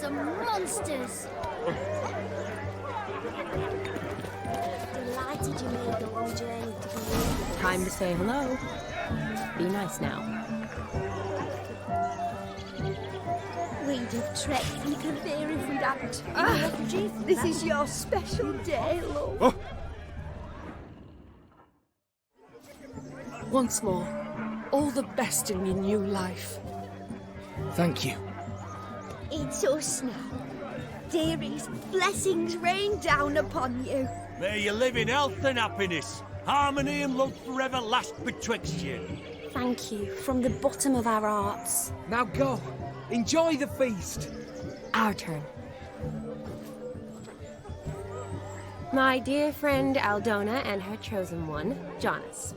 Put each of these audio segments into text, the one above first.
some monsters. Delighted you made the long journey to be here. Time to say hello. Be nice now. We'd have trekked from Kavir if we'd had to. This is your special day, love. Oh. Once more, all the best in your new life. Thank you. It's us now. Dearies, blessings rain down upon you. May you live in health and happiness. Harmony and love forever last betwixt you. Thank you from the bottom of our hearts. Now go. Enjoy the feast. Our turn. My dear friend Aldona and her chosen one, Jonas.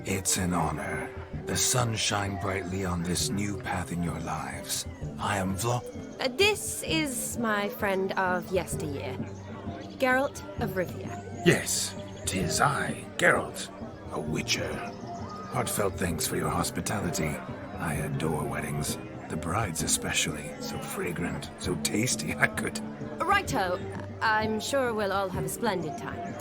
It's an honor. The sun shine brightly on this new path in your lives. I am This is my friend of yesteryear, Geralt of Rivia. Yes, 'tis I, Geralt, a witcher. Heartfelt thanks for your hospitality. I adore weddings. The brides especially. So fragrant, so tasty, I could... Righto. I'm sure we'll all have a splendid time.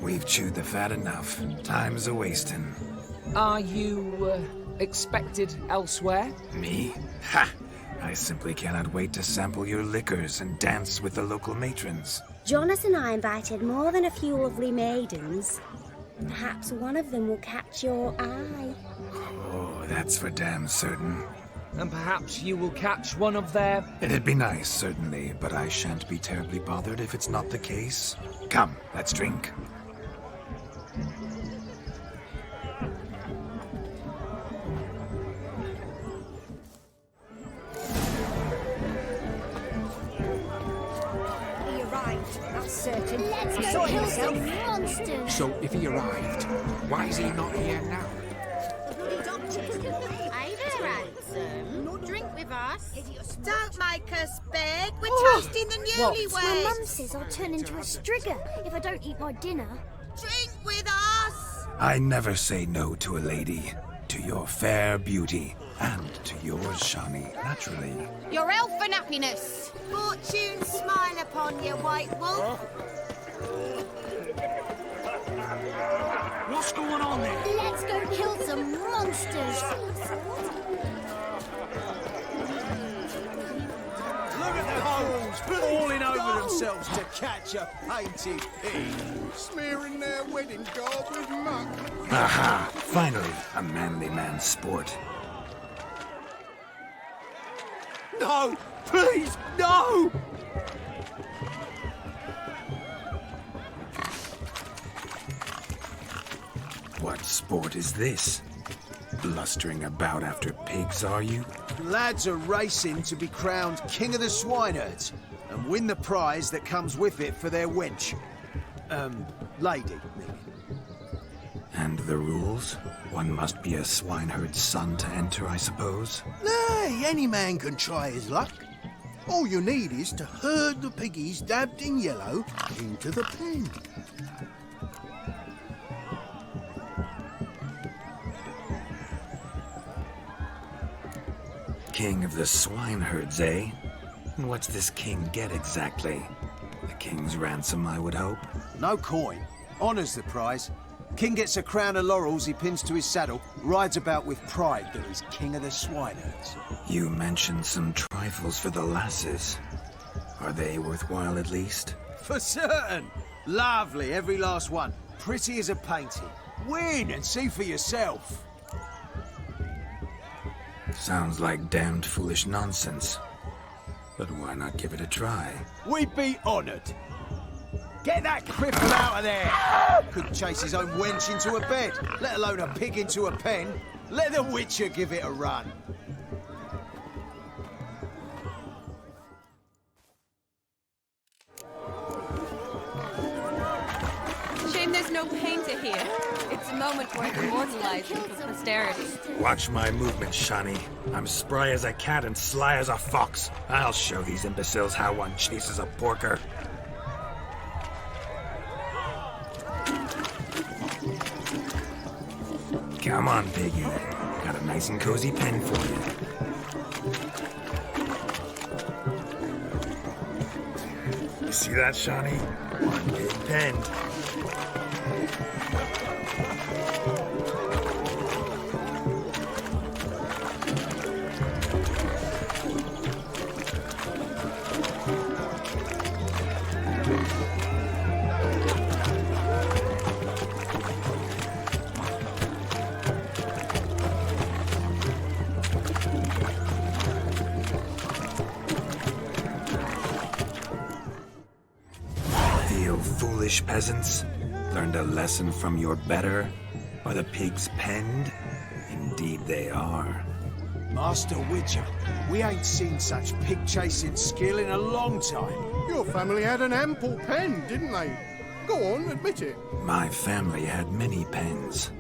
We've chewed the fat enough. Time's a-wasting. Are you, expected elsewhere? Me? Ha! I simply cannot wait to sample your liquors and dance with the local matrons. Jonas and I invited more than a few lovely maidens. Perhaps one of them will catch your eye. Oh, that's for damn certain. And perhaps you will catch one of their... It'd be nice, certainly, but I shan't be terribly bothered if it's not the case. Come, let's drink. He arrived, that's certain. Let's You go saw it kill yourself. some monsters. So if he arrived, why is he not here now? The bloody doctor. Hey there, handsome. Drink with us. Don't make us beg. We're toasting the My newlyweds. mum says I'll turn into a strigger if I don't eat my dinner. Drink with us. I never say no to a lady. To your fair beauty. And to yours, Shani, naturally. Your health and happiness. Fortune smile upon you, white wolf. What's going on there? Let's go kill some monsters. Look at the hoes falling over themselves to catch a painted pig. Smearing their wedding garb with muck. Aha! Finally, a manly man's sport. No! Please, no! What sport is this? Blustering about after pigs, are you? Lads are racing to be crowned King of the Swineherds and win the prize that comes with it for their wench. Lady, meaning. And the rules? One must be a swineherd's son to enter, I suppose? Nay, any man can try his luck. All you need is to herd the piggies dabbed in yellow into the pen. King of the swineherds, eh? And what's this king get exactly? The king's ransom, I would hope. No coin. Honours the prize. King gets a crown of laurels he pins to his saddle, rides about with pride that he's king of the swineherds. You mentioned some trifles for the lasses. Are they worthwhile at least? For certain! Lovely, every last one. Pretty as a painting. Win and see for yourself. Sounds like damned foolish nonsense. But why not give it a try? We'd be honoured. Get that cripple out of there! Couldn't chase his own wench into a bed, let alone a pig into a pen. Let the Witcher give it a run. Shame there's no painter here. It's a moment worth immortalizing for posterity. Watch my movements, Shani. I'm spry as a cat and sly as a fox. I'll show these imbeciles how one chases a porker. Come on, Piggy. Got a nice and cozy pen for you. You see that, Shawnee? One big pen. Foolish peasants, learned a lesson from your better? Are the pigs penned? Indeed they are. Master Witcher, we ain't seen such pig-chasing skill in a long time. Your family had an ample pen, didn't they? Go on, admit it. My family had many pens,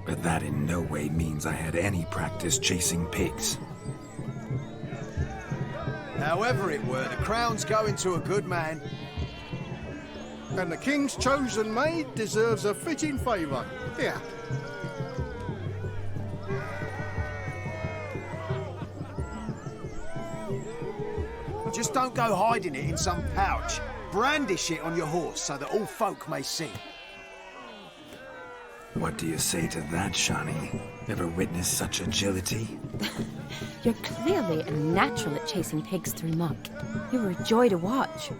but that in no way means I had any practice chasing pigs. However it were, the crown's going to a good man. And the king's chosen maid deserves a fitting favour. Here. Just don't go hiding it in some pouch. Brandish it on your horse so that all folk may see. What do you say to that, Shawnee? Ever witnessed such agility? You're clearly a natural at chasing pigs through muck. You were a joy to watch.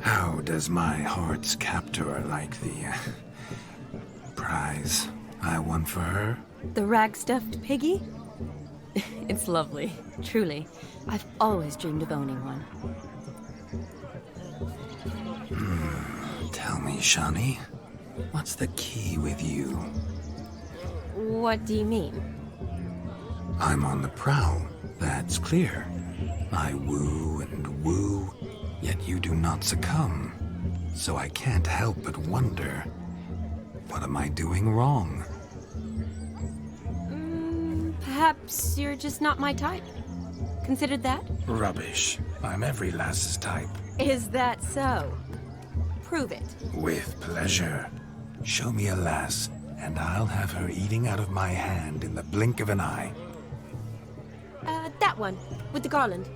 How does my heart's captor like the prize I won for her? The rag-stuffed piggy? It's lovely, truly. I've always dreamed of owning one. Tell me, Shawnee, what's the key with you? What do you mean? I'm on the prowl, that's clear. I woo and woo, yet you do not succumb. So I can't help but wonder, what am I doing wrong? Perhaps you're just not my type. Considered that? Rubbish. I'm every lass's type. Is that so? Prove it. With pleasure. Show me a lass, and I'll have her eating out of my hand in the blink of an eye. That one, with the garland.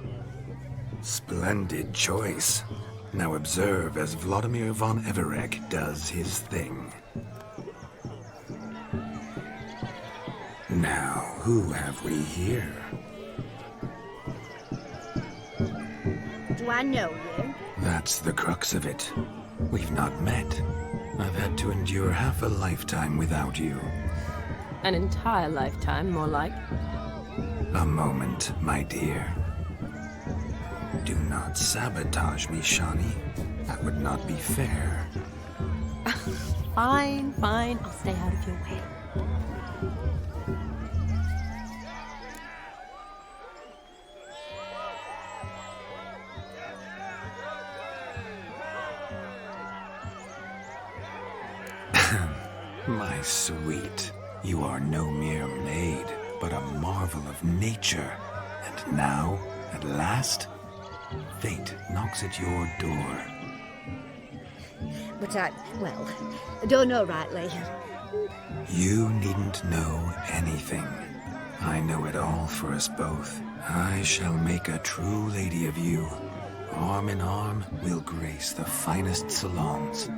Splendid choice. Now observe as Vladimir von Everec does his thing. Now, who have we here? Do I know you? That's the crux of it. We've not met. I've had to endure half a lifetime without you. An entire lifetime, more like. A moment, my dear. Do not sabotage me, Shawnee. That would not be fair. Fine, fine. I'll stay out of your way. My sweet, you are no mere maid, but a marvel of nature. And now, at last, fate knocks at your door. But I don't know rightly. You needn't know anything. I know it all for us both. I shall make a true lady of you. Arm in arm, we'll grace the finest salons.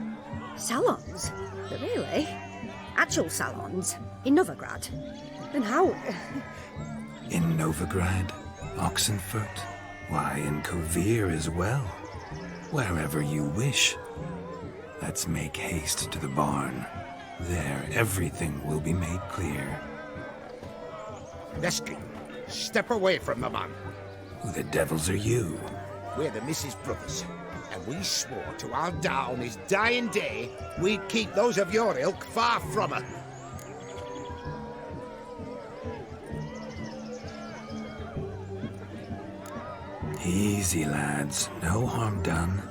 Salons? Really? Actual salons? In Novigrad? And how? In Novigrad, Oxenfurt, why, in Kovir as well. Wherever you wish. Let's make haste to the barn. There, everything will be made clear. Lesky, step away from the man. Who the devils are you? We're the Mrs. Brothers, and we swore to our Dow on his dying day we'd keep those of your ilk far from her. Easy, lads. No harm done.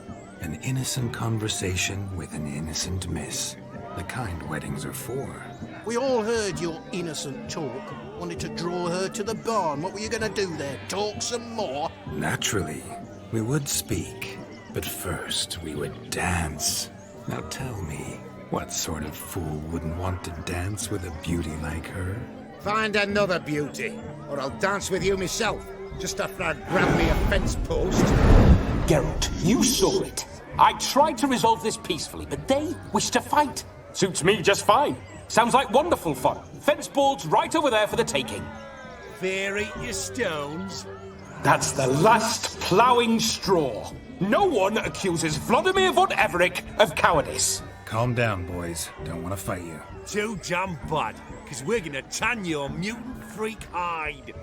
An innocent conversation with an innocent miss. The kind weddings are for. We all heard your innocent talk. Wanted to draw her to the barn. What were you going to do there? Talk some more? Naturally. We would speak. But first, we would dance. Now tell me, what sort of fool wouldn't want to dance with a beauty like her? Find another beauty, or I'll dance with you myself, just after I grab me a fence post. Geralt, you saw it. I tried to resolve this peacefully, but they wish to fight. Suits me just fine. Sounds like wonderful fun. Fence boards right over there for the taking. Fear eat your stones. That's the last ploughing straw. No one accuses Vladimir von Everec of cowardice. Calm down, boys. Don't want to fight you. Too damn bad, because we're gonna tan your mutant freak hide.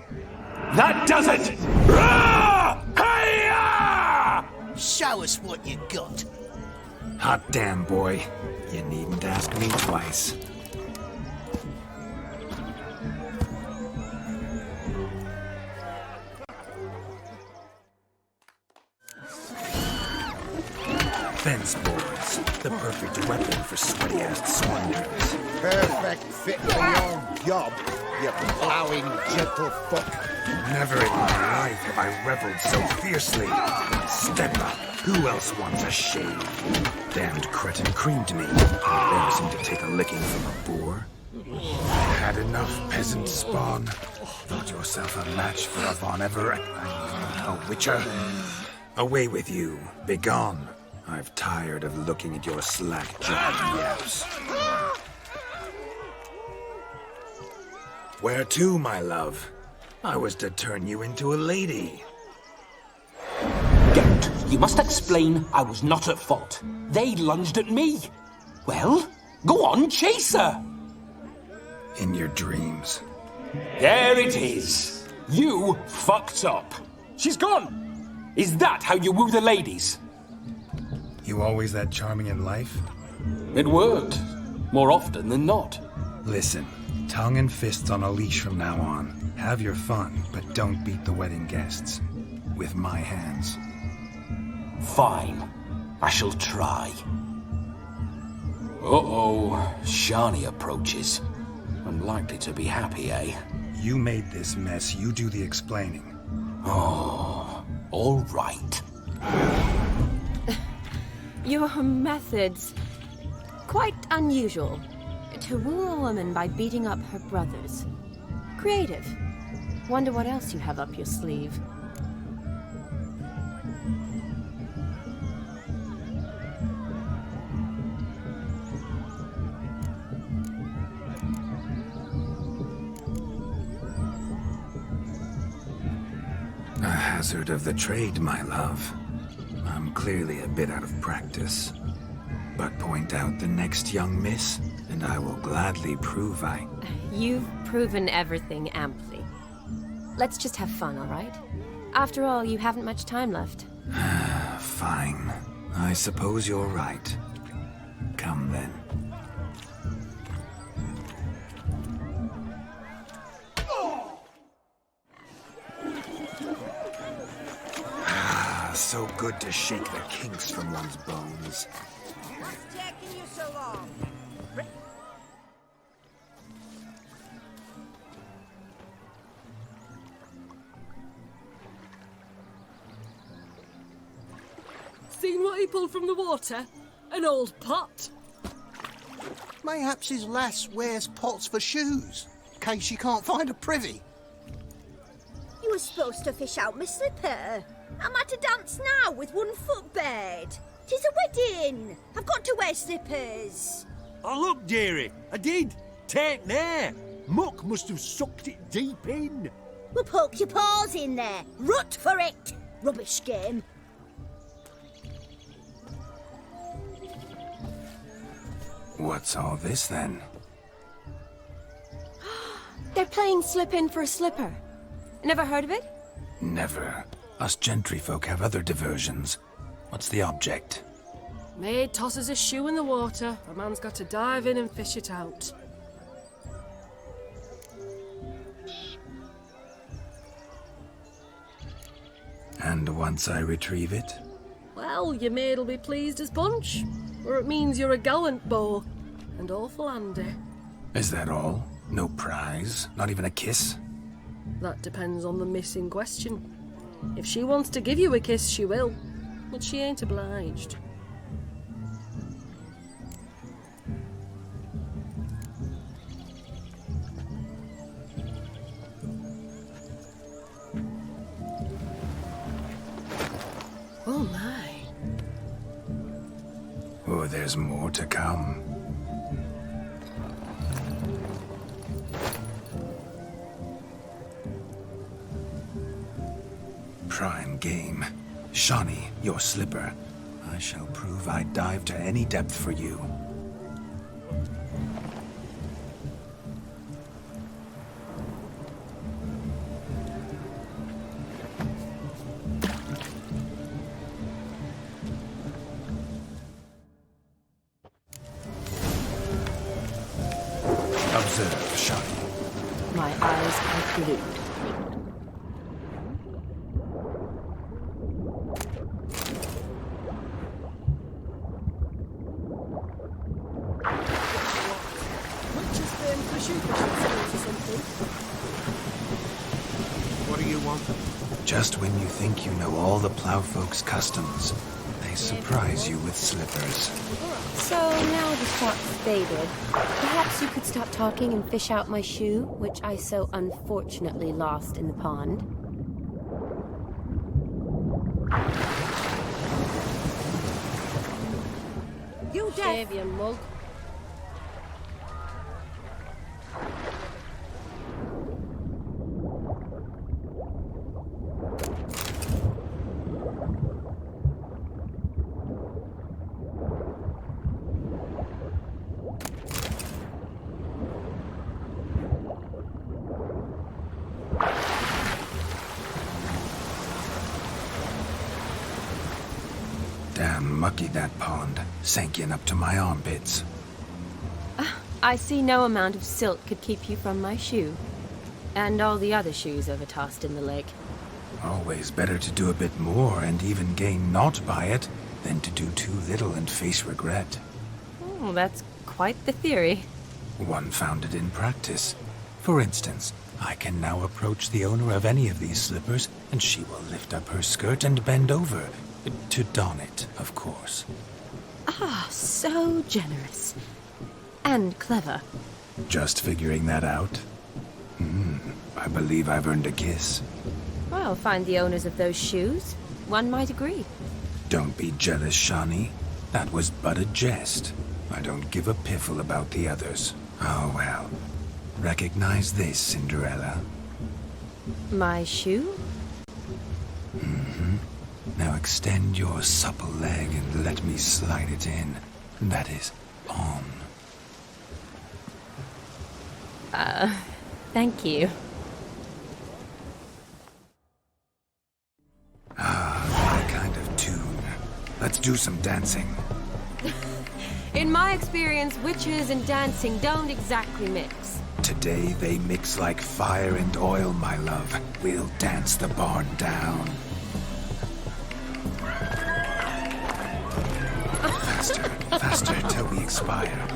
That does it! Rah! Hi-ya! Show us what you got. Hot damn, boy. You needn't ask me twice. Fence boards. The perfect weapon for sweaty-ass saunders. Perfect fit for your job, you ploughing gentle fuck. Never in my life have I reveled so fiercely. Step up. Who else wants a shave? Damned cretin creamed me. Never seemed to take a licking from a boar. Had enough, peasant spawn. Thought yourself a match for a von Everec. A witcher. Away with you. Begone. I've tired of looking at your slack-jawed yaps. Where to, my love? I was to turn you into a lady. Geralt, you must explain I was not at fault. They lunged at me. Well, go on, chase her. In your dreams. There it is. You fucked up. She's gone. Is that how you woo the ladies? You always that charming in life? It worked. More often than not. Listen, tongue and fists on a leash from now on. Have your fun, but don't beat the wedding guests. With my hands. Fine. I shall try. Uh-oh. Shani approaches. Unlikely to be happy, eh? You made this mess. You do the explaining. Oh, all right. Your methods... quite unusual. To woo a woman by beating up her brothers. Creative. Wonder what else you have up your sleeve. A hazard of the trade, my love. I'm clearly a bit out of practice. But point out the next young miss, and I will gladly prove I... You've proven everything amply. Let's just have fun, all right? After all, you haven't much time left. Fine. I suppose you're right. Come then. So good to shake the kinks from one's bones. What's taking you so long? Seen what he pulled from the water? An old pot. Mayhaps his lass wears pots for shoes, in case she can't find a privy. You were supposed to fish out my slipper. I'm at a dance now with one foot bared. 'Tis a wedding. I've got to wear slippers. Oh, look, dearie, I did. Take there. Muck must have sucked it deep in. Well, poke your paws in there. Rut for it. Rubbish game. What's all this, then? They're playing slip in for a slipper. Never heard of it? Never. Us gentry folk have other diversions. What's the object? Maid tosses a shoe in the water. A man's got to dive in and fish it out. And once I retrieve it? Well, your maid'll be pleased as punch. Or it means you're a gallant beau. And awful handy. Is that all? No prize? Not even a kiss? That depends on the miss in question. If she wants to give you a kiss, she will. but she ain't obliged. Oh my. Oh, there's more to come. Prime game. Shawnee, your slipper. I shall prove I'd dive to any depth for you. Observe, Shawnee. My eyes are glued. What do you want? Just when you think you know all the plowfolk's customs, they surprise you with slippers. So now the shop's faded. Perhaps you could stop talking and fish out my shoe, which I so unfortunately lost in the pond. You Shave your mug. Damn mucky that pond, sank in up to my armpits. I see no amount of silt could keep you from my shoe. And all the other shoes overtossed in the lake. Always better to do a bit more and even gain naught by it than to do too little and face regret. Oh, that's quite the theory. One founded in practice. For instance, I can now approach the owner of any of these slippers, and she will lift up her skirt and bend over. To don it, of course. Ah, so generous. And clever. Just figuring that out? I believe I've earned a kiss. Well, find the owners of those shoes. One might agree. Don't be jealous, Shawnee. That was but a jest. I don't give a piffle about the others. Oh well. Recognize this, Cinderella. My shoe? Now extend your supple leg and let me slide it in. That is, on. Thank you. What kind of tune? Let's do some dancing. In my experience, witches and dancing don't exactly mix. Today they mix like fire and oil, my love. We'll dance the barn down. Faster, faster, till we expire.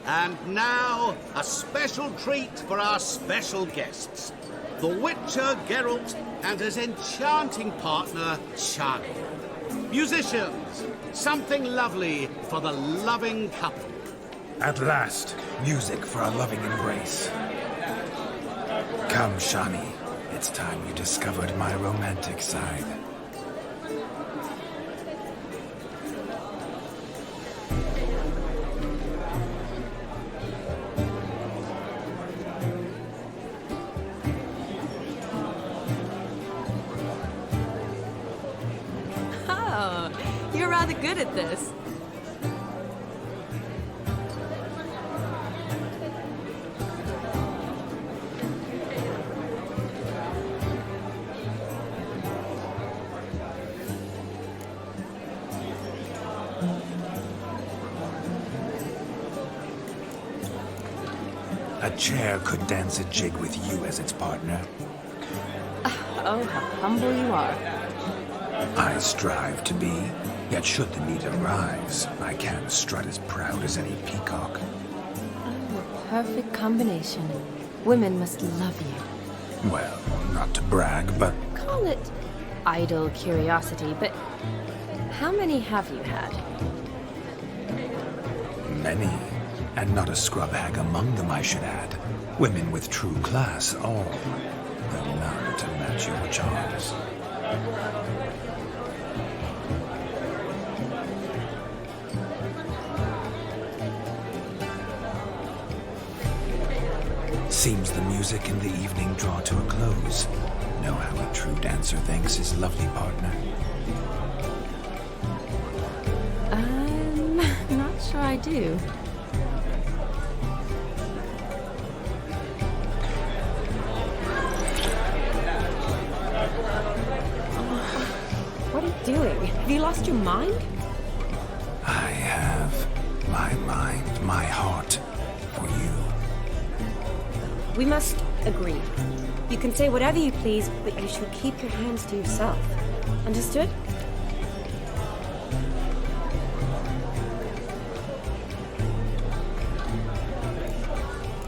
And now, a special treat for our special guests. The Witcher Geralt and his enchanting partner, Shawnee. Musicians, something lovely for the loving couple. At last, music for a loving embrace. Come, Shawnee. It's time you discovered my romantic side. Oh, you're rather good at this. A chair could dance a jig with you as its partner. Oh, how humble you are. I strive to be, yet should the need arise, I can't strut as proud as any peacock. Oh, a perfect combination. Women must love you. Well, not to brag, but Call it idle curiosity, but how many have you had? many. And not a scrub hag among them, I should add. Women with true class, all. Though none to match your charms. Seems the music and the evening draw to a close. Know how a true dancer thanks his lovely partner. Not sure I do. What are you doing? Have you lost your mind? I have my mind, my heart for you. We must agree. You can say whatever you please, but you should keep your hands to yourself. Understood?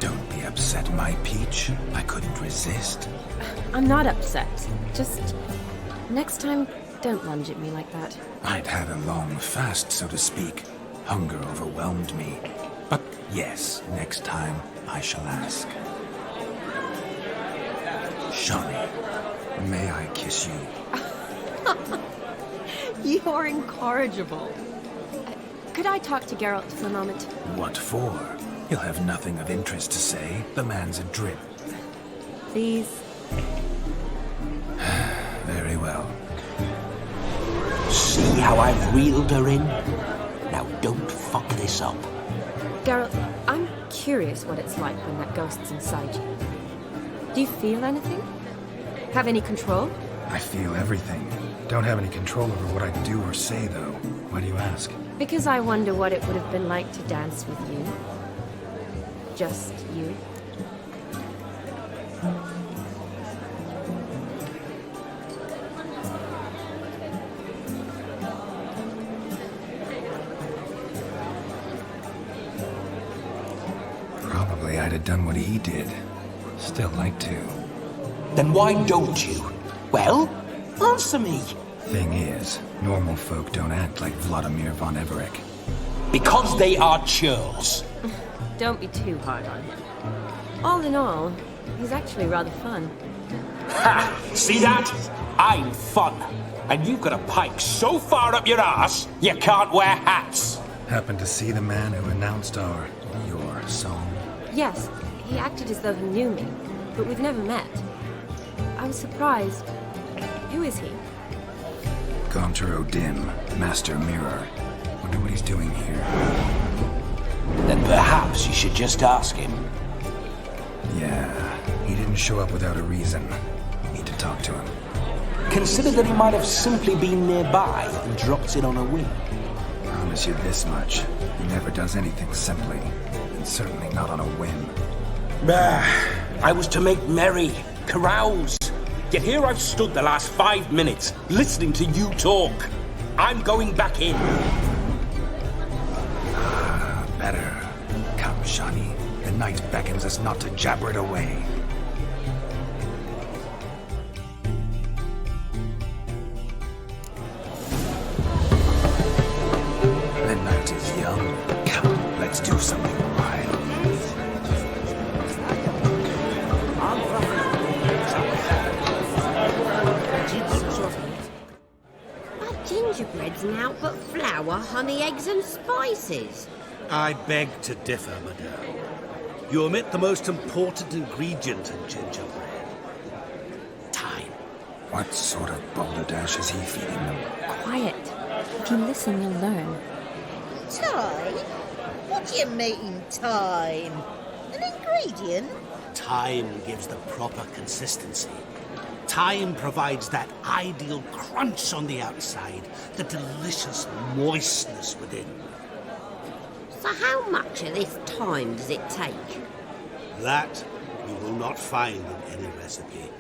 Don't be upset, my peach. I couldn't resist. I'm not upset. Just next time, don't lunge at me like that. I'd had a long fast, so to speak. Hunger overwhelmed me. But yes, next time I shall ask. Shawnee, may I kiss you? You're incorrigible. Could I talk to Geralt for a moment? What for? He'll have nothing of interest to say. The man's adrift. Please. Very well. See how I've reeled her in? Now don't fuck this up. Geralt, I'm curious what it's like when that ghost's inside you. Do you feel anything? Have any control? I feel everything. Don't have any control over what I do or say, though. Why do you ask? Because I wonder what it would have been like to dance with you. Just you. Probably I'd have done what he did. Still like to. Then why don't you? Well, answer me. Thing is, normal folk don't act like Vladimir von Everec. Because they are churls. Don't be too hard on him. All in all, he's actually rather fun. Ha! See that? I'm fun. And you've got a pipe so far up your ass, you can't wear hats. Happened to see the man who announced your song? Yes, he acted as though he knew me, but we've never met. I was surprised. Who is he? Gaunter O'Dimm, Master Mirror. Wonder what he's doing here. Then perhaps you should just ask him. Yeah, he didn't show up without a reason. Need to talk to him. Consider that he might have simply been nearby and dropped it on a whim. Promise you this much. He never does anything simply. And certainly not on a whim. I was to make merry, carouse. Yet here I've stood the last 5 minutes, listening to you talk. I'm going back in. Better. Come, Shawnee. The night beckons us not to jabber it away. The night is young. Come, let's do something wild. Gingerbread's naught but flour, honey, eggs and spices. I beg to differ, madame. You omit the most important ingredient in gingerbread. Time. What sort of balderdash is he feeding them? Quiet. If you listen, you'll learn. Time? What do you mean, time? An ingredient? Time gives the proper consistency. Time provides that ideal crunch on the outside, the delicious moistness within. So how much of this time does it take? That you will not find in any recipe.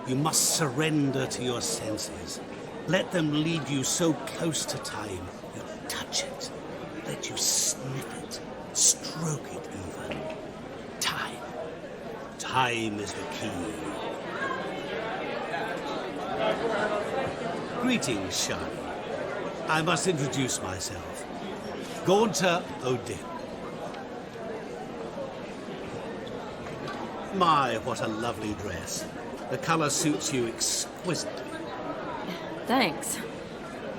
You must surrender to your senses. Let them lead you so close to time, you touch it. Let you sniff it, stroke it even. Time. Time is the key. Greetings, Shani. I must introduce myself. Gaunter O'Dimm. My, what a lovely dress. The colour suits you exquisitely. Thanks.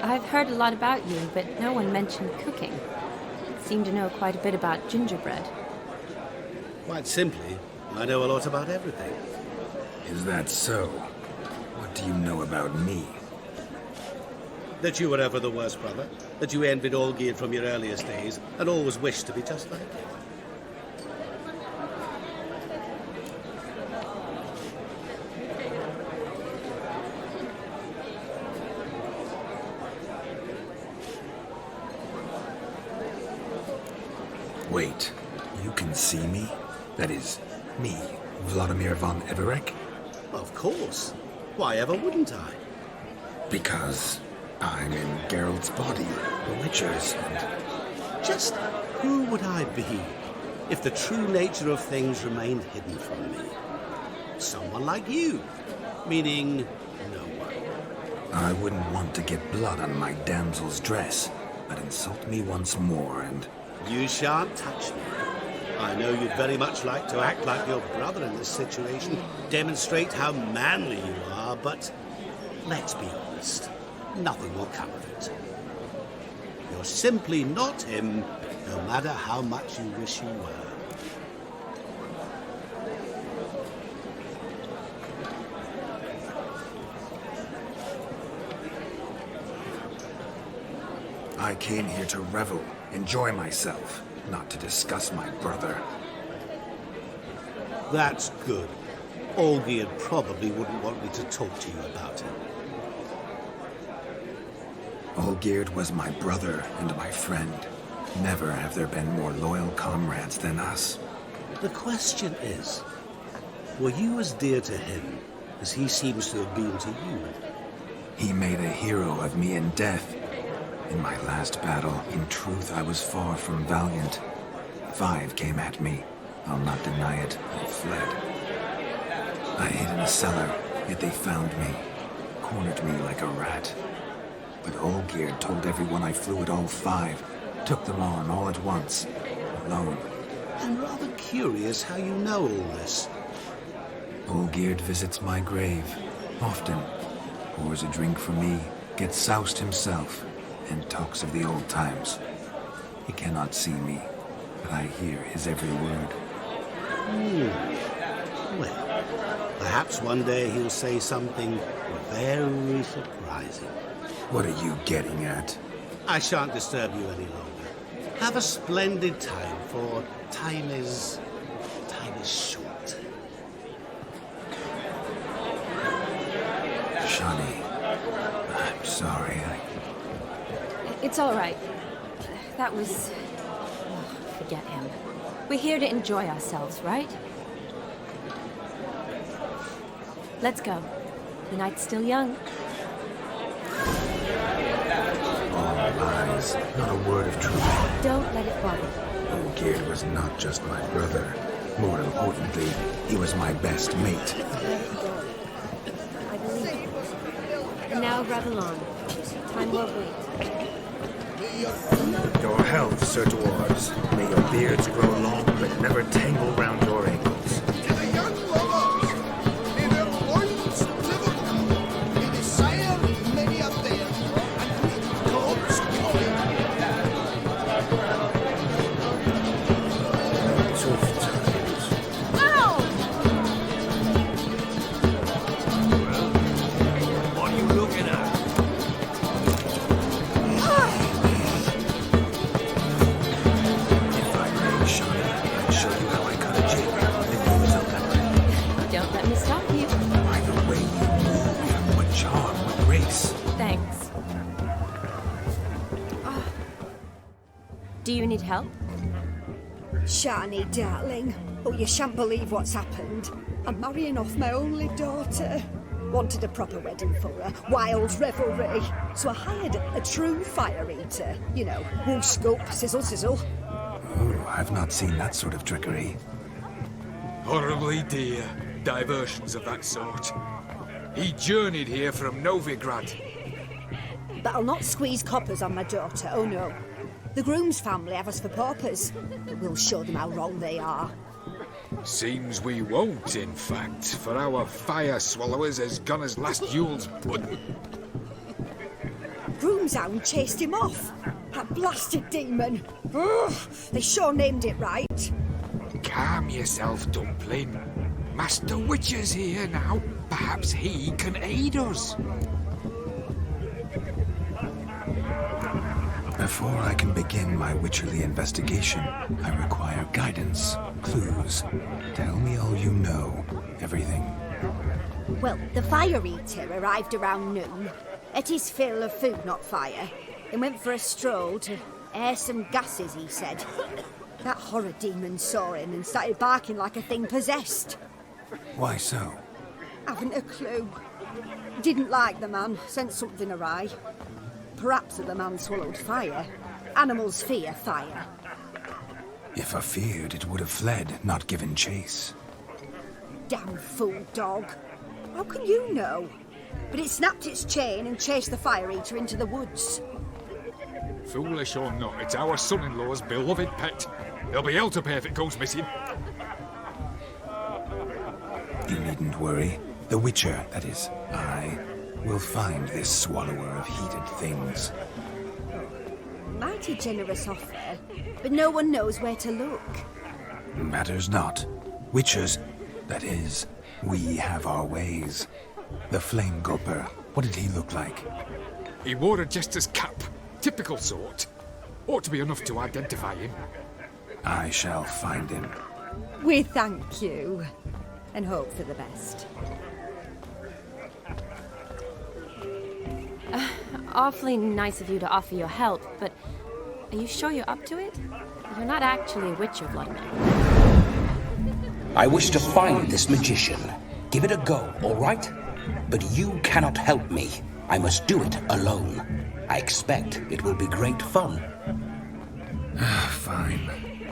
I've heard a lot about you, but no one mentioned cooking. You seem to know quite a bit about gingerbread. Quite simply, I know a lot about everything. Is that so? What do you know about me? That you were ever the worst brother, that you envied Olgierd from your earliest days, and always wished to be just like him. Wait, you can see me? That is, me, Vladimir von Everec? Of course. Why ever wouldn't I? Because I'm in Geralt's body, the Witcher's, and... Just who would I be if the true nature of things remained hidden from me? Someone like you, meaning no one. I wouldn't want to get blood on my damsel's dress, but insult me once more and... You shan't touch me. I know you'd very much like to act like your brother in this situation, demonstrate how manly you are, but let's be honest, nothing will come of it. You're simply not him, no matter how much you wish you were. I came here to revel, enjoy myself, not to discuss my brother. That's good. Olgierd probably wouldn't want me to talk to you about him. Olgierd was my brother and my friend. Never have there been more loyal comrades than us. The question is, were you as dear to him as he seems to have been to you? He made a hero of me in death. In my last battle, in truth, I was far from valiant. 5 came at me. I'll not deny it, and fled. I hid in a cellar, yet they found me, cornered me like a rat. But Olgierd told everyone I flew at all 5, took them on all at once, alone. I'm rather curious how you know all this. Olgierd visits my grave, often, pours a drink for me, gets soused himself, and talks of the old times. He cannot see me, but I hear his every word. Well, perhaps one day he'll say something very surprising. What are you getting at? I shan't disturb you any longer. Have a splendid time, for time is short. Shani, I'm sorry. It's all right. That was... Oh, forget him. We're here to enjoy ourselves, right? Let's go. The night's still young. All lies, not a word of truth. Don't let it bother you. Olgierd was not just my brother. More importantly, he was my best mate. I believe you. And now revel on. Time won't wait. Your health, Sir Dwarves. May your beards grow long, but never tangle round your ankles. Do you need help? Shani, darling. Oh, you shan't believe what's happened. I'm marrying off my only daughter. Wanted a proper wedding for her. Wild revelry. So I hired a true fire eater. You know, whoosh scoop, sizzle sizzle. Oh, I've not seen that sort of trickery. Horribly dear diversions of that sort. He journeyed here from Novigrad. But I'll not squeeze coppers on my daughter, oh no. The groom's family have us for paupers. We'll show them how wrong they are. Seems we won't, in fact, for our fire swallowers has gone as last Yule's pudding. Groom's hound chased him off. That blasted demon. Ugh, they sure named it right. Calm yourself, Dumpling. Master Witcher's here now. Perhaps he can aid us. Before I can begin my witcherly investigation, I require guidance, clues. Tell me all you know, everything. Well, the fire eater arrived around noon. Ate his fill of food, not fire. And went for a stroll to air some gases, he said. That horror demon saw him and started barking like a thing possessed. Why so? Haven't a clue. Didn't like the man, sent something awry. Perhaps the man swallowed fire. Animals fear fire. If I feared, it would have fled, not given chase. Damn fool dog. How can you know? But it snapped its chain and chased the fire eater into the woods. Foolish or not, it's our son-in-law's beloved pet. There'll be hell to pay if it goes missing. You needn't worry. The Witcher, that is, I, will find this swallower of heated things. Mighty generous offer, but no one knows where to look. Matters not. Witchers, that is, we have our ways. The Flame Gulper, what did he look like? He wore a jester's cap. Typical sort. Ought to be enough to identify him. I shall find him. We thank you, and hope for the best. Awfully nice of you to offer your help, but are you sure you're up to it? You're not actually a Witcher, Vladimir. I wish to find this magician. Give it a go, all right? But you cannot help me. I must do it alone. I expect it will be great fun. Fine.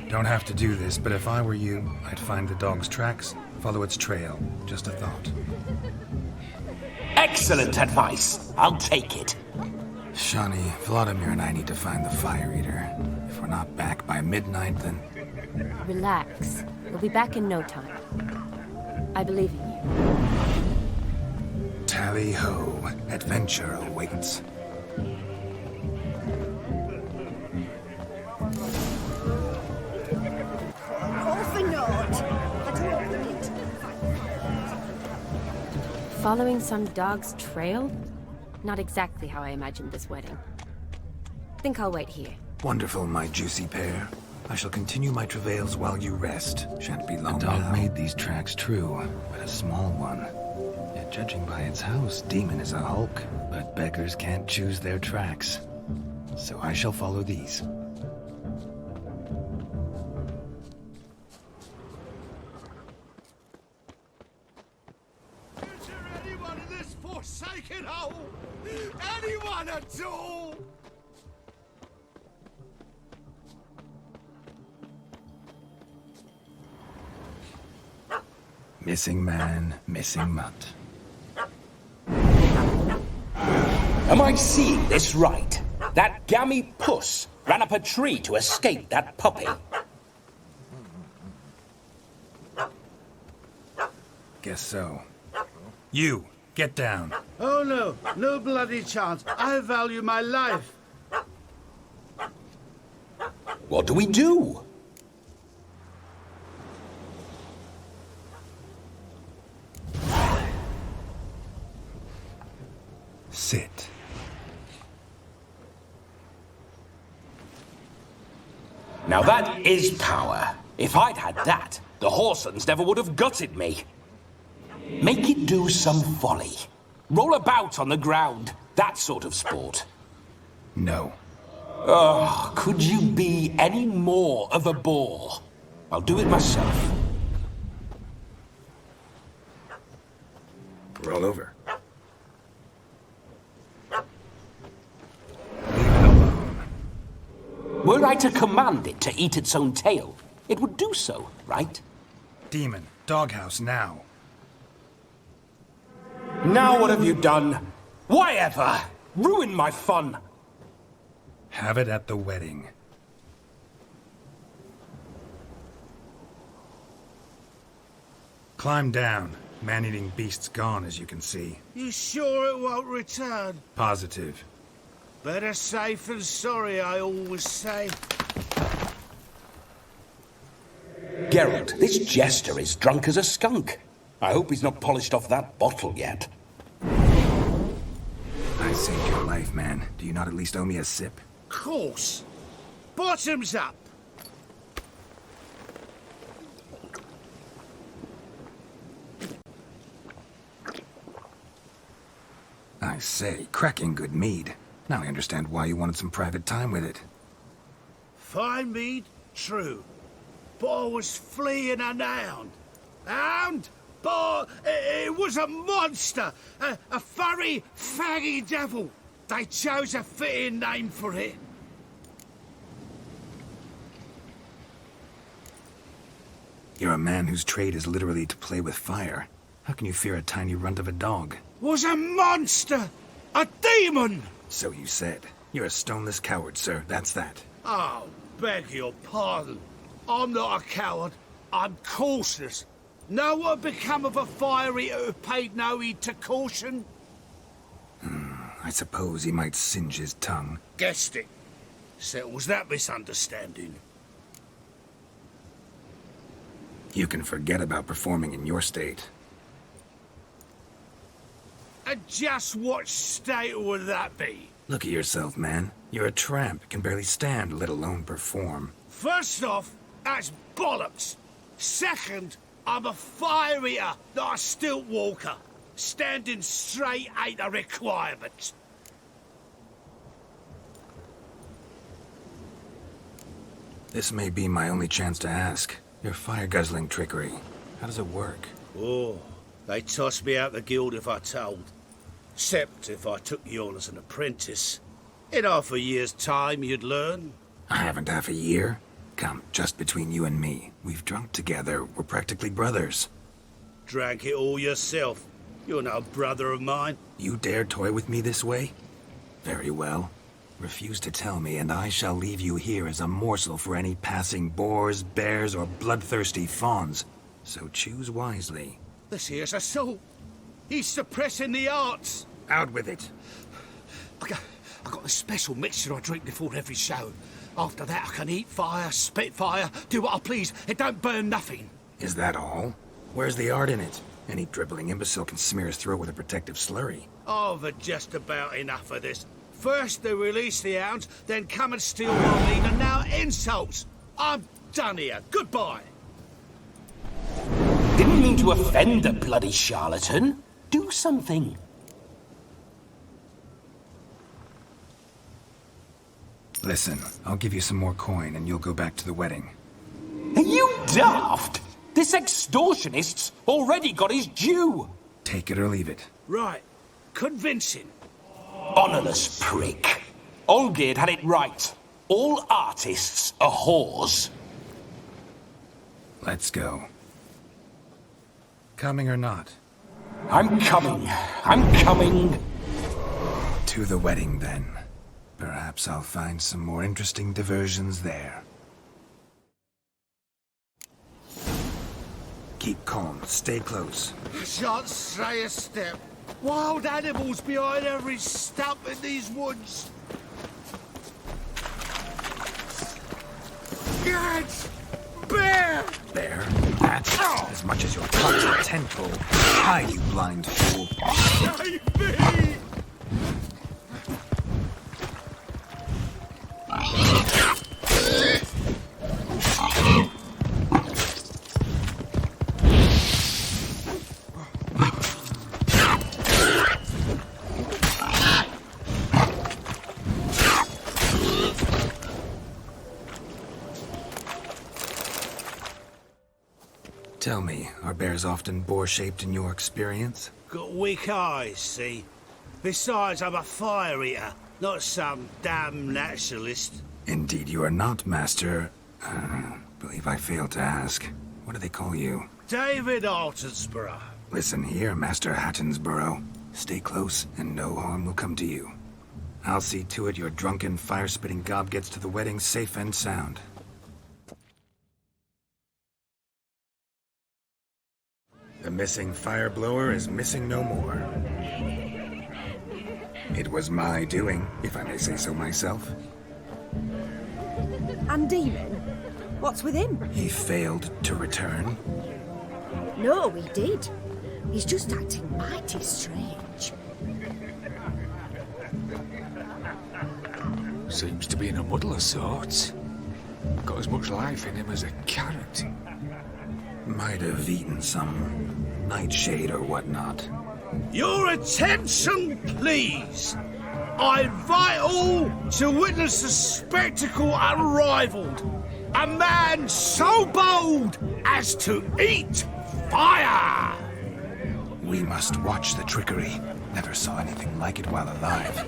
Don't have to do this, but if I were you, I'd find the dog's tracks, follow its trail. Just a thought. Excellent advice. I'll take it. Shani, Vladimir and I need to find the fire eater. If we're not back by midnight, then... Relax. We'll be back in no time. I believe in you. Tally-ho. Adventure awaits. Following some dog's trail? Not exactly how I imagined this wedding. Think I'll wait here. Wonderful, my juicy pear. I shall continue my travails while you rest. Shan't be long. The dog made these tracks true, but a small one. Yet judging by its house, Demon is a hulk. But beggars can't choose their tracks. So I shall follow these. Anyone in this forsaken hole? Anyone at all? Missing man, missing mutt. Am I seeing this right? That gammy puss ran up a tree to escape that puppy. Guess so. You, get down. Oh no, no bloody chance. I value my life. What do we do? Sit. Now that is power. If I'd had that, the Horsons never would have gutted me. Make it do some volley. Roll about on the ground. That sort of sport. No. Oh, could you be any more of a bore? I'll do it myself. Roll over. Were I to command it to eat its own tail, it would do so, right? Demon, doghouse now. Now what have you done? Why ever? Ruin my fun. Have it at the wedding. Climb down. Man-eating beast's gone, as you can see. You sure it won't return? Positive. Better safe than sorry, I always say. Geralt, this jester is drunk as a skunk. I hope he's not polished off that bottle yet. I saved your life, man. Do you not at least owe me a sip? Course. Bottoms up. I say, cracking good mead. Now I understand why you wanted some private time with it. Fine mead, true. But I was fleeing an hound. Hound? But it was a monster. A furry, faggy devil. They chose a fitting name for it. You're a man whose trade is literally to play with fire. How can you fear a tiny runt of a dog? Was a monster! A demon! So you said. You're a stoneless coward, sir. That's that. Oh, beg your pardon. I'm not a coward. I'm cautious. Know what become of a fire eater who paid no heed to caution? I suppose he might singe his tongue. Guessed it. Settles that misunderstanding. You can forget about performing in your state. And just what state would that be? Look at yourself, man. You're a tramp, can barely stand, let alone perform. First off, that's bollocks. Second, I'm a fire eater, not a stilt walker. Standing straight ain't a requirement. This may be my only chance to ask. Your fire-guzzling trickery, how does it work? Oh, they toss me out the guild if I told. Except if I took you on as an apprentice. In half a year's time, you'd learn. I haven't half a year. Come, just between you and me. We've drunk together. We're practically brothers. Drank it all yourself. You're no brother of mine. You dare toy with me this way? Very well. Refuse to tell me, and I shall leave you here as a morsel for any passing boars, bears, or bloodthirsty fawns. So choose wisely. This here's assault. He's suppressing the arts. Out with it. I got a special mixture I drink before every show. After that, I can eat fire, spit fire, do what I please. It don't burn nothing. Is that all? Where's the art in it? Any dribbling imbecile can smear his throat with a protective slurry. I've had just about enough of this. First they release the hounds, then come and steal my meat, and now insults. I'm done here. Goodbye. Didn't mean to offend the bloody charlatan. Do something. Listen, I'll give you some more coin and you'll go back to the wedding. Are you daft? This extortionist's already got his due. Take it or leave it. Right. Convincing. Honourless prick. Olgierd had it right. All artists are whores. Let's go. Coming or not? I'm coming. I'm coming. To the wedding, then. Perhaps I'll find some more interesting diversions there. Keep calm. Stay close. I shan't stray a step. Wild animals behind every stump in these woods. Gad! Bear! Bear? That's as much as your tongue's a tentpole. Hide, you blind fool. Save me! Tell me, are bears often boar-shaped in your experience? Got weak eyes, see? Besides, I'm a fire eater, not some damn naturalist. Indeed you are not, Master... believe I failed to ask. What do they call you? David Altonsborough. Listen here, Master Hattonsborough. Stay close, and no harm will come to you. I'll see to it your drunken, fire-spitting gob gets to the wedding safe and sound. The missing fire blower is missing no more. It was my doing, if I may say so myself. And Demon? What's with him? He failed to return. No, he did. He's just acting mighty strange. Seems to be in a muddle of sorts. Got as much life in him as a carrot. Might have eaten some nightshade or whatnot. Your attention, please! I invite all to witness a spectacle unrivaled. A man so bold as to eat fire! We must watch the trickery. Never saw anything like it while alive.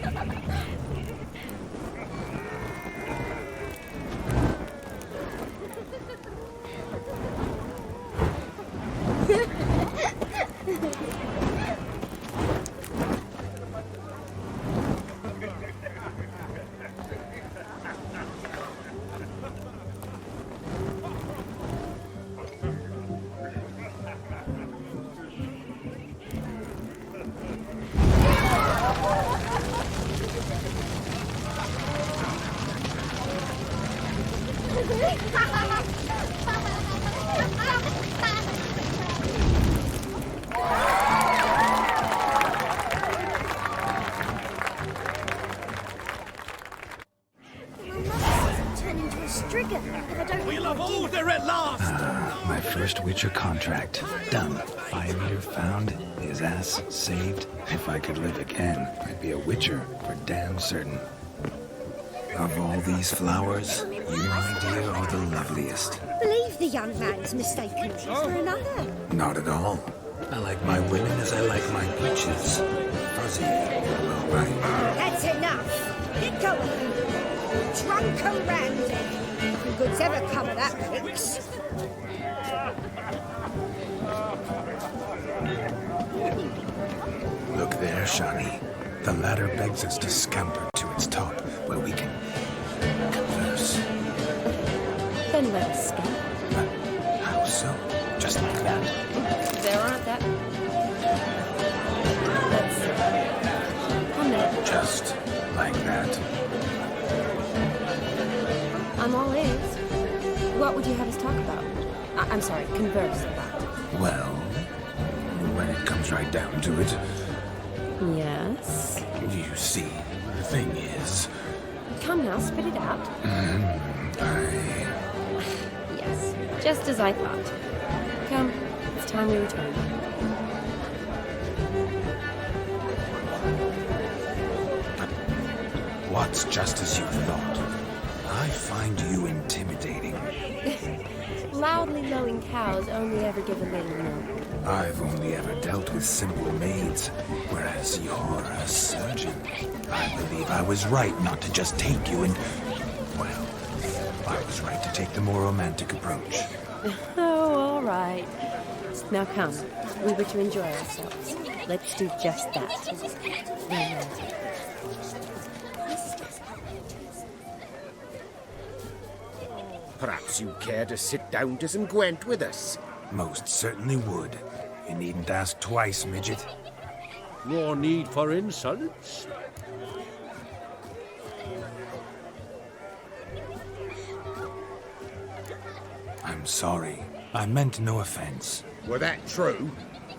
We'll have order at last! My first Witcher contract. Done. Fire meter found. His ass saved. If I could live again, I'd be a Witcher for damn certain. Of all these flowers, you, my dear, are the loveliest. Believe the young man's mistaken you for another. Not at all. I like my women as I like my peaches. Fuzzy. All right. That's enough. Get going. Drunk and randy. Nothing good's ever come of that mix. Look there, Shani. The ladder begs us to scamper to its top, where we can converse. Then let us scamper. How so? Just like that? There aren't that... Let's... Come in. Just like that? I'm all ears. What would you have us talk about? I'm sorry, converse about. Well, when it comes right down to it... Yes? You see, the thing is... Come now, spit it out. Yes, just as I thought. Come, it's time we return. But what's just as you thought? I find you intimidating. Loudly lowing cows only ever give a little milk. I've only ever dealt with simple maids, whereas you're a surgeon. I believe I was right not to just take you and... Well, I was right to take the more romantic approach. Oh, all right. Now come, we were to enjoy ourselves. Let's do just that. Perhaps you care to sit down to some Gwent with us? Most certainly would. You needn't ask twice, midget. No need for insults. I'm sorry. I meant no offense. Were that true,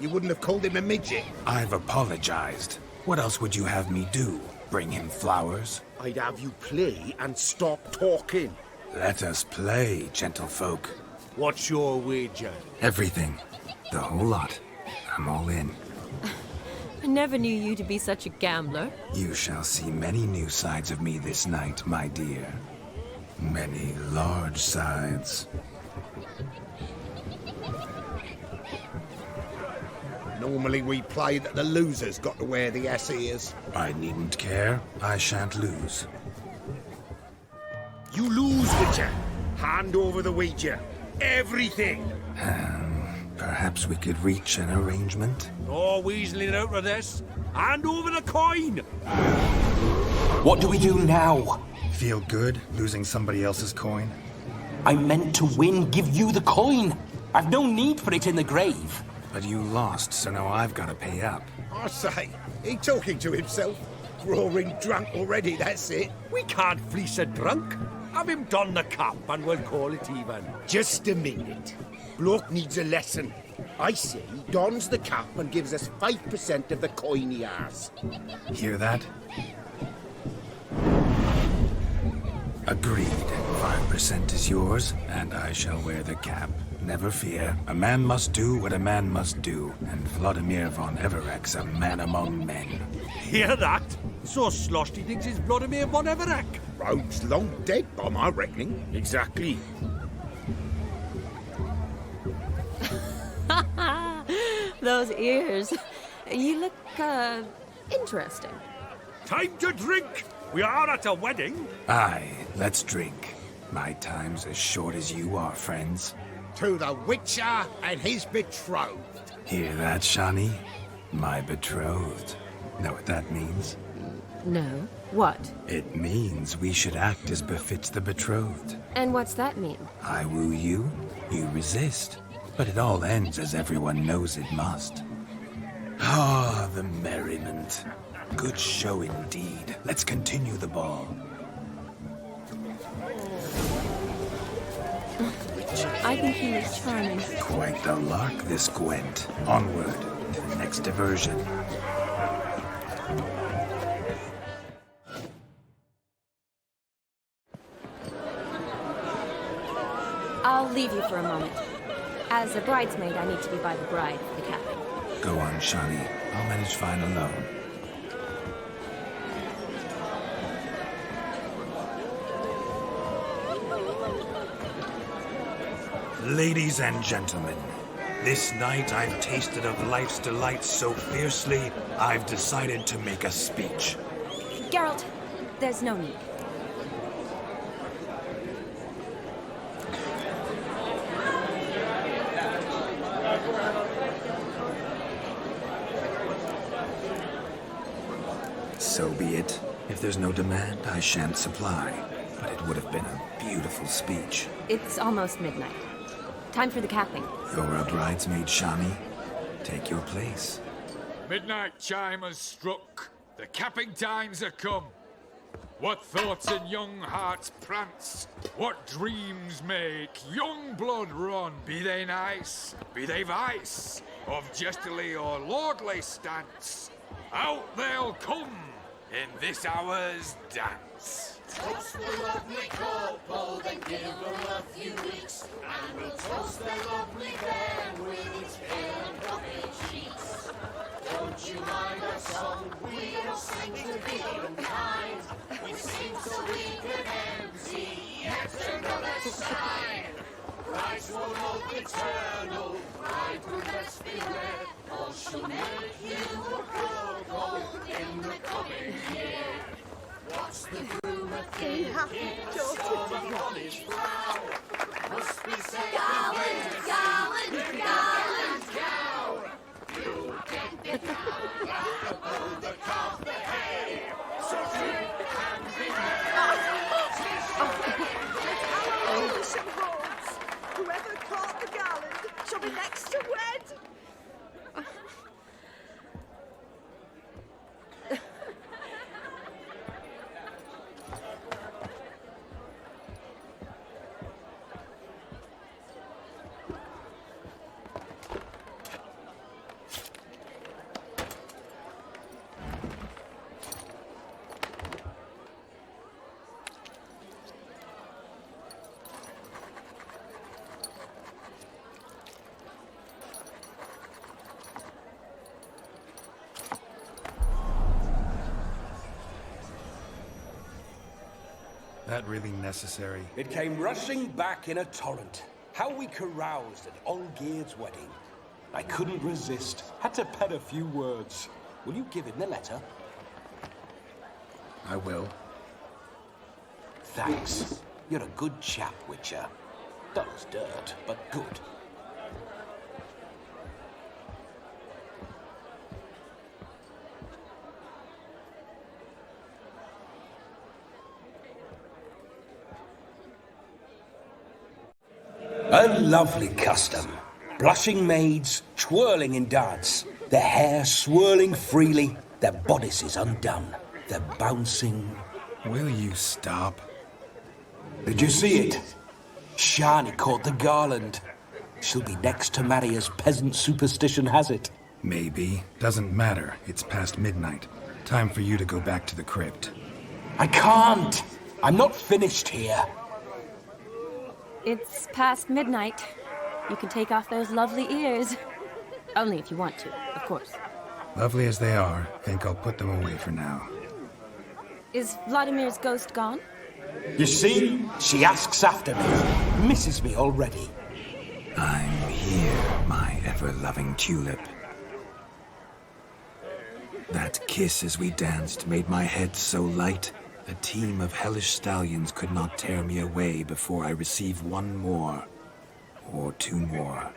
you wouldn't have called him a midget. I've apologized. What else would you have me do? Bring him flowers? I'd have you play and stop talking. Let us play, gentlefolk. What's your wager? Everything. The whole lot. I'm all in. I never knew you to be such a gambler. You shall see many new sides of me this night, my dear. Many large sides. Normally we play that the loser's got to wear the ass ears. I needn't care. I shan't lose. You lose, Witcher. Hand over the wager. Everything. Perhaps we could reach an arrangement? No weaseling out of this. Hand over the coin. What do we do now? Feel good losing somebody else's coin? I meant to win, give you the coin. I've no need for it in the grave. But you lost, so now I've got to pay up. I say, he talking to himself. Roaring drunk already, that's it. We can't fleece a drunk. Have him don the cap and we'll call it even. Just a minute. Bloke needs a lesson. I say he dons the cap and gives us 5% of the coin he has. Hear that? Agreed. 5% is yours, and I shall wear the cap. Never fear. A man must do what a man must do, and Vladimir von Everec's a man among men. Hear that? So sloshed he thinks he's Vladimir von Everec. Rogue's long dead, by my reckoning. Exactly. Those ears. You look, interesting. Time to drink! We are at a wedding. Aye, let's drink. My time's as short as you are, friends. To the Witcher and his betrothed. Hear that, Shani? My betrothed. Know what that means? No. What? It means we should act as befits the betrothed. And what's that mean? I woo you, you resist. But it all ends as everyone knows it must. Ah, the merriment. Good show indeed. Let's continue the ball. I think he was charming. Quite the lark, this Gwent. Onward to the next diversion. I'll leave you for a moment. As a bridesmaid, I need to be by the bride for the capping. Go on, Shani. I'll manage fine alone. Ladies and gentlemen, this night I've tasted of life's delights so fiercely, I've decided to make a speech. Geralt, there's no need. So be it. If there's no demand, I shan't supply. But it would have been a beautiful speech. It's almost midnight. Time for the capping. You're a bridesmaid, Shani. Take your place. Midnight chime has struck. The capping times are come. What thoughts in young hearts prance? What dreams make young blood run? Be they nice, be they vice, of jestily or lordly stance, out they'll come in this hour's dance. Toast the lovely couple, then give them a few weeks, and we'll toast the lovely bear with its pale and puffy cheeks. Don't you mind our song? We don't sing to be unkind. We sing so we can empty yet another sign. Christ will hold eternal, bride will best beware, or she'll make you a couple in the coming year. What's the rumour thing? Storm of college flower. Must be said. Gowan. You'll get the cow above the calf the hay. So drink and be Our bishop holds. Whoever caught the garland shall be next to wed. That really necessary? It came rushing back in a torrent. How we caroused at Olgierd's wedding. I couldn't resist. Had to pen a few words. Will you give him the letter? I will. Thanks. You're a good chap, Witcher. Dull as dirt, but good. A lovely custom. Blushing maids, twirling in dance, their hair swirling freely, their bodices undone, their bouncing... Will you stop? Did you see it? Shani caught the garland. She'll be next to marry as peasant superstition has it. Maybe. Doesn't matter. It's past midnight. Time for you to go back to the crypt. I can't! I'm not finished here. It's past midnight. You can take off those lovely ears. Only if you want to, of course. Lovely as they are, think I'll put them away for now. Is Vladimir's ghost gone? You see? She asks after me. Misses me already. I'm here, my ever-loving tulip. That kiss as we danced made my head so light, a team of hellish stallions could not tear me away before I receive one more. Or two more.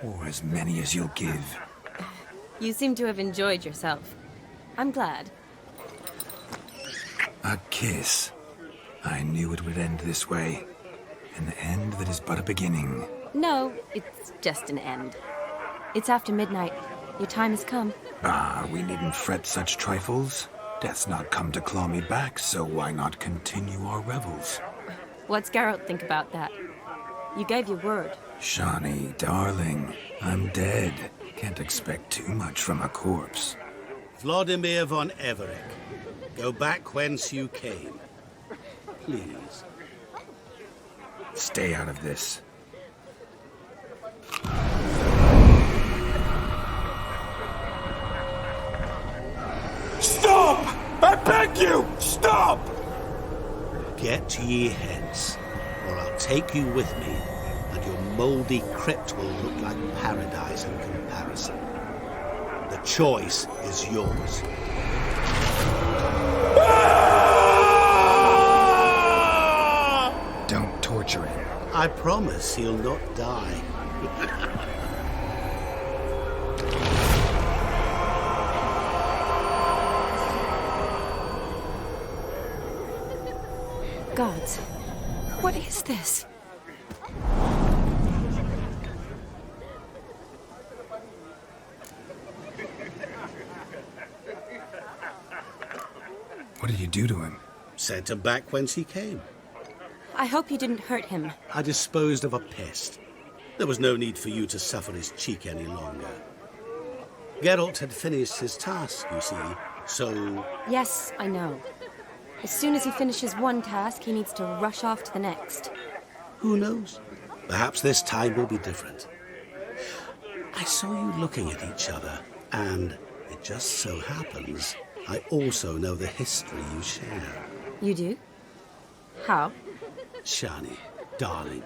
Or as many as you'll give. You seem to have enjoyed yourself. I'm glad. A kiss. I knew it would end this way. An end that is but a beginning. No, it's just an end. It's after midnight. Your time has come. Ah, we needn't fret such trifles. Death's not come to claw me back, so why not continue our revels? What's Geralt think about that? You gave your word. Shani, darling, I'm dead. Can't expect too much from a corpse. Vladimir von Everec, go back whence you came. Please. Stay out of this. Stop! I beg you! Stop! Get ye hence, or I'll take you with me, and your mouldy crypt will look like paradise in comparison. The choice is yours. Don't torture him. I promise he'll not die. Gods, what is this? What did you do to him? Sent him back whence he came. I hope you didn't hurt him. I disposed of a pest. There was no need for you to suffer his cheek any longer. Geralt had finished his task, you see, so... Yes, I know. As soon as he finishes one task, he needs to rush off to the next. Who knows? Perhaps this time will be different. I saw you looking at each other, and it just so happens I also know the history you share. You do? How? Shani, darling,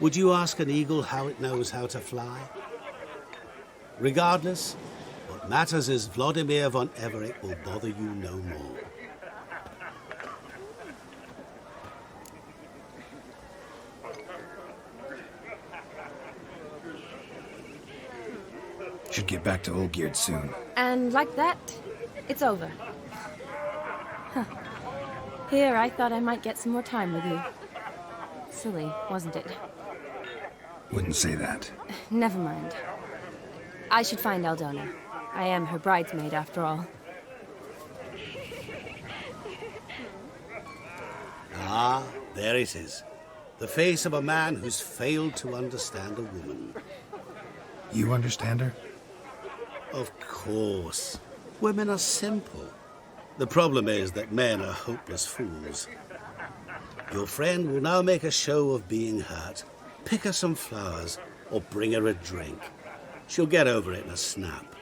would you ask an eagle how it knows how to fly? Regardless, what matters is Vladimir von Everec will bother you no more. Should get back to Olgierd soon. And like that, it's over. Huh. Here, I thought I might get some more time with you. Silly, wasn't it? Wouldn't say that. Never mind. I should find Aldona. I am her bridesmaid, after all. Ah, there it is. The face of a man who's failed to understand a woman. You understand her? Of course. Women are simple. The problem is that men are hopeless fools. Your friend will now make a show of being hurt, pick her some flowers, or bring her a drink. She'll get over it in a snap.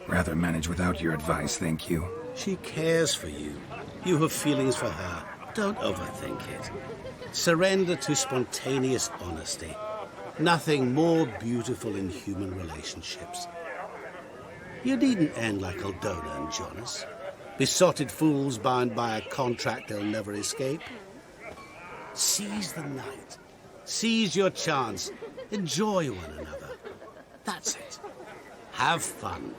Rather manage without your advice, thank you. She cares for you. You have feelings for her. Don't overthink it. Surrender to spontaneous honesty. Nothing more beautiful in human relationships. You needn't end like Aldona and Jonas. Besotted fools bound by a contract they'll never escape. Seize the night. Seize your chance. Enjoy one another. That's it. Have fun.